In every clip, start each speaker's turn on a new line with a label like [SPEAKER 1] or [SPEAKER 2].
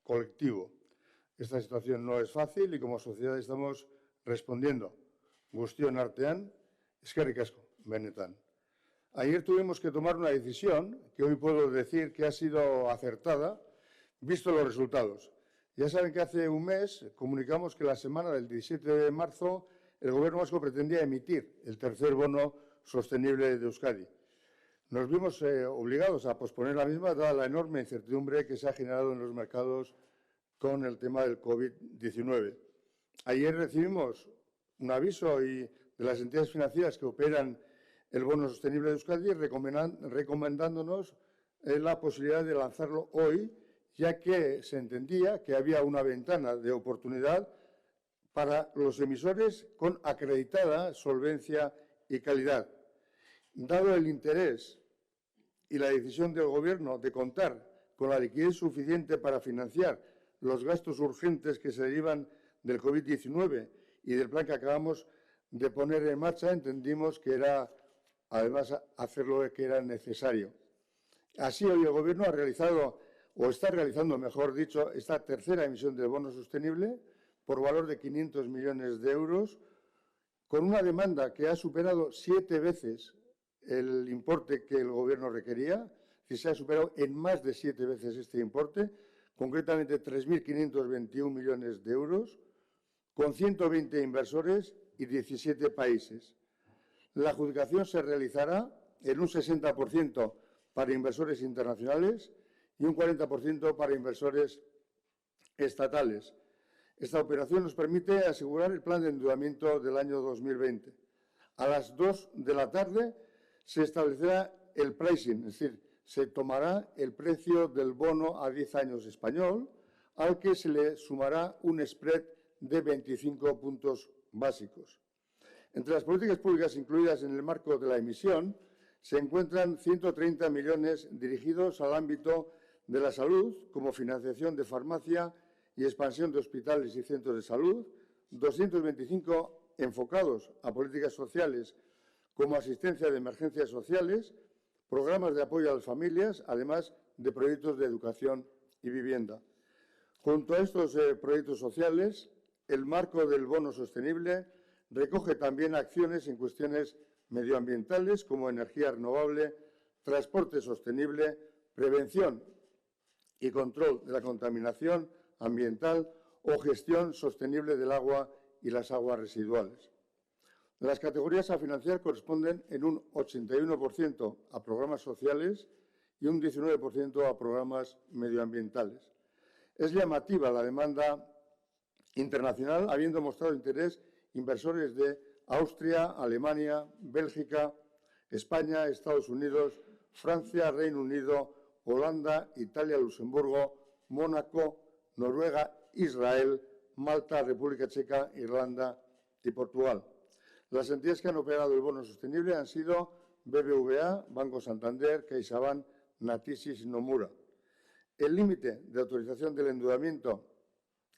[SPEAKER 1] colectivo. Esta situación no es fácil y como sociedad estamos respondiendo. Guztion artean, eskerrik asko, benetan. Ayer tuvimos que tomar una decisión que hoy puedo decir que ha sido acertada, visto los resultados. Ya saben que hace un mes comunicamos que la semana del 17 de marzo el Gobierno vasco pretendía emitir el tercer bono sostenible de Euskadi. Nos vimos obligados a posponer la misma, dada la enorme incertidumbre que se ha generado en los mercados con el tema del COVID-19. Ayer recibimos un aviso de las entidades financieras que operan el bono sostenible de Euskadi recomendándonos la posibilidad de lanzarlo hoy, ya que se entendía que había una ventana de oportunidad para los emisores con acreditada solvencia y calidad. Dado el interés y la decisión del Gobierno de contar con la liquidez suficiente para financiar los gastos urgentes que se derivan del COVID-19 y del plan que acabamos de poner en marcha, entendimos que era, además, hacerlo que era necesario. Así, hoy el Gobierno ha realizado, o está realizando, mejor dicho, esta tercera emisión del bono sostenible por valor de 500 millones de euros, con una demanda que ha superado 7 veces el importe que el Gobierno requería, que se ha superado en más de 7 veces este importe, concretamente 3.521 millones de euros, con 120 inversores y 17 países. La adjudicación se realizará en un 60% para inversores internacionales y un 40% para inversores estatales. Esta operación nos permite asegurar el plan de endeudamiento del año 2020. A las 2 de la tarde se establecerá el pricing, es decir, se tomará el precio del bono a 10 años español, al que se le sumará un spread de 25 puntos básicos. Entre las políticas públicas incluidas en el marco de la emisión se encuentran 130 millones dirigidos al ámbito de la salud, como financiación de farmacia y expansión de hospitales y centros de salud, 225 enfocados a políticas sociales como asistencia de emergencias sociales, programas de apoyo a las familias, además de proyectos de educación y vivienda. Junto a estos proyectos sociales, el marco del bono sostenible recoge también acciones en cuestiones medioambientales como energía renovable, transporte sostenible, prevención y control de la contaminación ambiental o gestión sostenible del agua y las aguas residuales. Las categorías a financiar corresponden en un 81% a programas sociales y un 19% a programas medioambientales. Es llamativa la demanda internacional, habiendo mostrado interés inversores de Austria, Alemania, Bélgica, España, Estados Unidos, Francia, Reino Unido, Holanda, Italia, Luxemburgo, Mónaco, Noruega, Israel, Malta, República Checa, Irlanda y Portugal. Las entidades que han operado el bono sostenible han sido BBVA, Banco Santander, CaixaBank, Natixis y Nomura. El límite de autorización del endeudamiento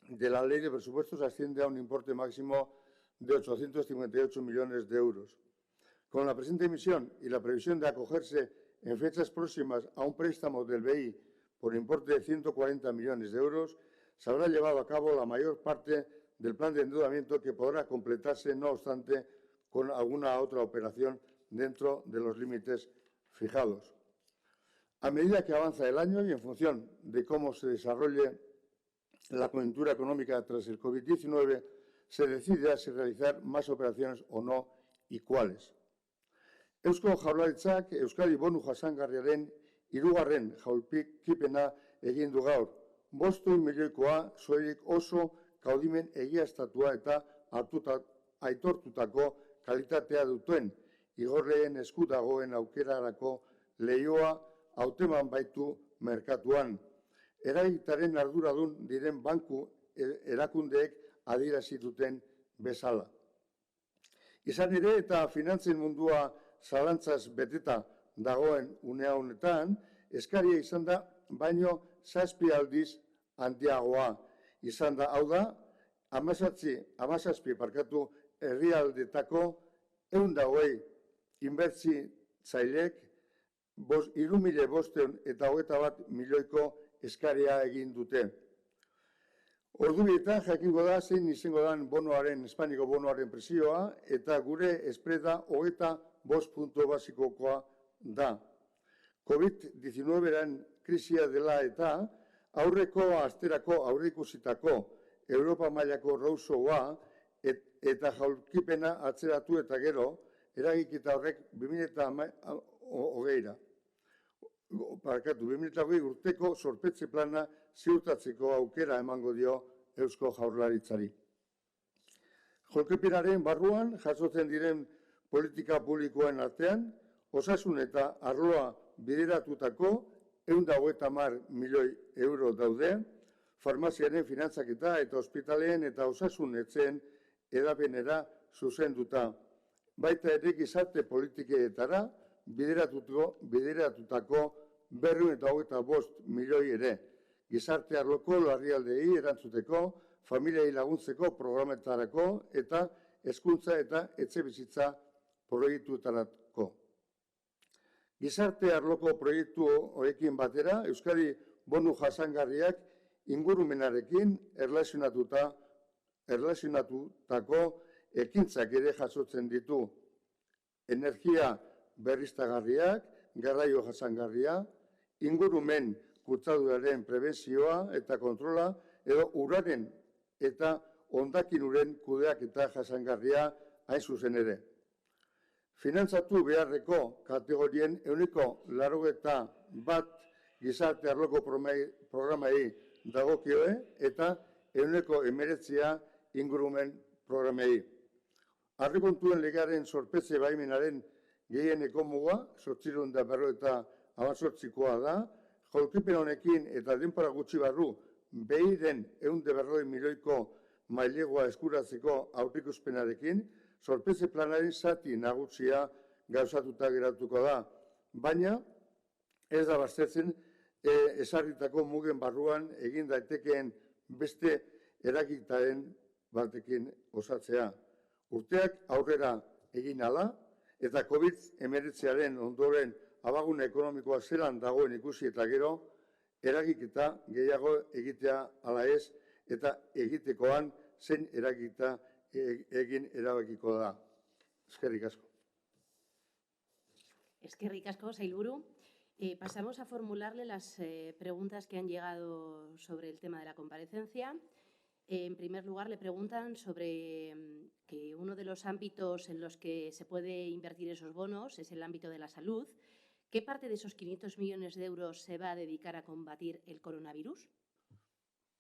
[SPEAKER 1] de la Ley de Presupuestos asciende a un importe máximo de 858 millones de euros. Con la presente emisión y la previsión de acogerse en fechas próximas a un préstamo del BEI por importe de 140 millones de euros, se habrá llevado a cabo la mayor parte del plan de endeudamiento, que podrá completarse, no obstante, con alguna otra operación dentro de los límites fijados. A medida que avanza el año y en función de cómo se desarrolle la coyuntura económica tras el COVID-19, se decide si realizar más operaciones o no y cuáles. Eusko Jaurlaritzak Euskadi bonu jasangarriaren 3. jaulkipena egin du gaur. 5 milioikoa soilik oso kaudimen egiaztatua eta aitortutako kalitatea duten igorleen esku dagoen aukerarako leihoa hauteman baitu merkatuan. Eragitaren arduradun diren banku erakundeek adierazi duten bezala. Izan ere, eta finantzen mundua zalantzaz beteta dagoen une honetan, eskaria izan da baino 7 aldiz handiagoa izan da. Hau da, 17 herrialdetako 120 inbertitzailek 3.521 milioiko eskaria egin dute. Ordubietan jakingo da zein izango dan Espainiako bonoaren prezioa eta gure spreada 25 puntu basikokoa da. COVID-19 krisia dela eta aurreko asterako aurreikusitako Europa mailako rausoa eta jaulkipena atzeratu eta gero eragiketa horrek 2020 urteko zorpetze plana ziurtatzeko aukera emango dio Eusko Jaurlaritzari. Jaulkipenaren barruan jasotzen diren politika publikoen artean, osasun eta arloa bideratutako 150 milioi euro daude, farmaziaren finantzaketa eta ospitaleen eta osasun etxeen edapenera zuzenduta. Baita ere gizarte politikeetara bideratutako 225 milioi ere, gizarte arloko larrialdeei erantzuteko, familiei laguntzeko programetarako eta hezkuntza eta etxebizitza proiektuetarako. Gizarte arloko proiektu horrekin batera, Euskadi bonu jasangarriak ingurumenarekin erlazionatutako ekintzak ere jasotzen ditu. Energia berriztagarriak, garraio jasangarria, ingurumen kutsaduraren prebentzioa eta kontrola, edo uraren eta hondakinuren kudeak eta jasangarria hain zuzen ere. Finantzatu beharreko kategorien 91% gizarte arloko programai dagokioe eta 19% ingurumen programei. Aurrekontuen legearen zorpetze baimenaren gehieneko muga, 858koa da, jaulkipen honekin eta denbora gutxi barru behi den 140 milioiko mailegua eskuratzeko aurreikuspenarekin, zorpetze planaren zati nagusia gauzatuta geratuko da, baina ez da baztertzen ezarritako mugen barruan egin daitekeen beste eragiketaren batekin osatzea. Urteak aurrera egin ala eta COVID-19 ondoren abagune ekonomikoa zelan dagoen ikusi eta gero, eragiketa gehiago egitea ala ez eta egitekoan zein eragiketa egin erabakiko da. Eskerrik asko.
[SPEAKER 2] Eskerrik asko, sailburu. Pasamos a formularle las preguntas que han llegado sobre el tema de la comparecencia. En primer lugar, le preguntan sobre que uno de los ámbitos en los que se puede invertir esos bonos es el ámbito de la salud. ¿Qué parte de esos 500 millones de euros se va a dedicar a combatir el coronavirus?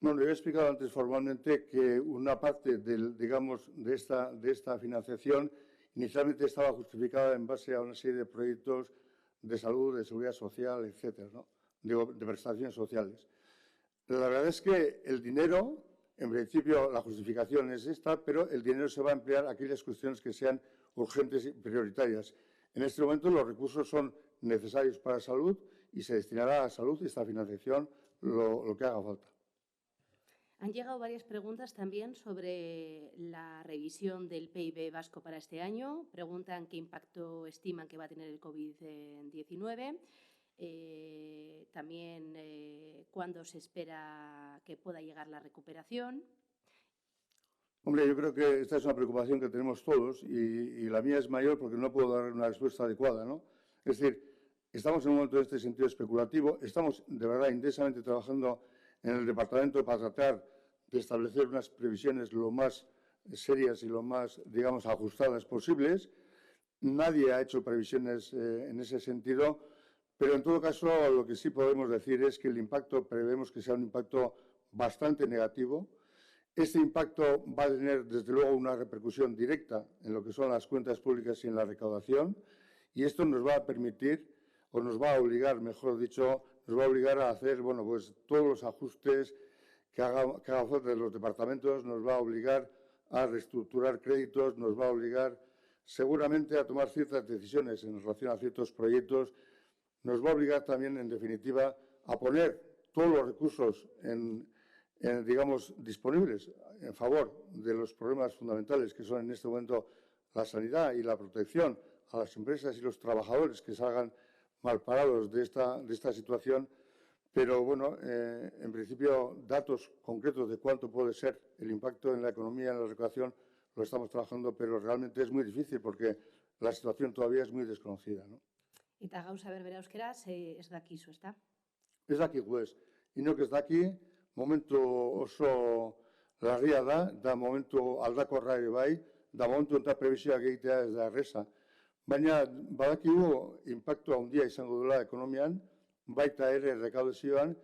[SPEAKER 1] Bueno, he explicado antes formalmente que una parte de esta financiación inicialmente estaba justificada en base a una serie de proyectos de salud, de seguridad social, etcétera, ¿no? De prestaciones sociales. La verdad es que el dinero, en principio la justificación es esta, pero el dinero se va a emplear a aquellas cuestiones que sean urgentes y prioritarias. En este momento los recursos son necesarios para salud y se destinará a salud esta financiación lo que haga falta.
[SPEAKER 2] Han llegado varias preguntas también sobre la revisión del PIB vasco para este año. Preguntan qué impacto estiman que va a tener el COVID-19. También cuándo se espera que pueda llegar la recuperación.
[SPEAKER 1] Hombre, yo creo que esta es una preocupación que tenemos todos y la mía es mayor porque no puedo dar una respuesta adecuada, ¿no? Es decir, estamos en un momento de este sentido especulativo, estamos de verdad intensamente trabajando en el departamento para tratar de establecer unas previsiones lo más serias y lo más, digamos, ajustadas posibles. Nadie ha hecho previsiones en ese sentido, pero en todo caso lo que sí podemos decir es que el impacto prevemos que sea un impacto bastante negativo. Este impacto va a tener, desde luego, una repercusión directa en lo que son las cuentas públicas y en la recaudación, y esto nos va a permitir, o nos va a obligar, mejor dicho, nos va a obligar a hacer, bueno, pues todos los ajustes que haga falta de los departamentos, nos va a obligar a reestructurar créditos, nos va a obligar seguramente a tomar ciertas decisiones en relación a ciertos proyectos, nos va a obligar también, en definitiva, a poner todos los recursos digamos, disponibles en favor de los problemas fundamentales que son en este momento la sanidad y la protección a las empresas y los trabajadores que salgan mal parados de esta situación, Pero bueno, en principio, datos concretos de cuánto puede ser el impacto en la economía, en la recaudación, lo estamos trabajando, pero realmente es muy difícil porque la situación todavía es muy desconocida, ¿no?
[SPEAKER 2] Eta gauza berbera euskeraz, ez dakizu, ezta?
[SPEAKER 1] Ez dakigu ez. Inok ez daki, momentu oso larria da momentu aldakorra ere bai, da momentu eta prebizioak egitea ez da erreza. Baina badakigu impactu handia izango duela ekonomian, baita ere rekaudazioan,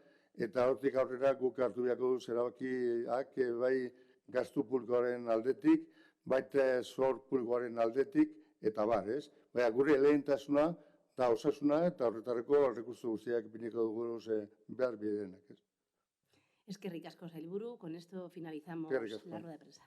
[SPEAKER 1] eta hortik aurrera guk hartu beharko du erabakiak bai gastu publikoaren aldetik, baita zor publikoaren aldetik, eta bar, ez? Baina gure lehentasuna da osasuna eta horretarako errekurtso guztiak ipiniko dugu behar bidenak, ez?
[SPEAKER 2] Eskerrik asko, sailburu. Con esto finalizamos
[SPEAKER 1] Eskerrik asko.
[SPEAKER 2] la rueda de prensa.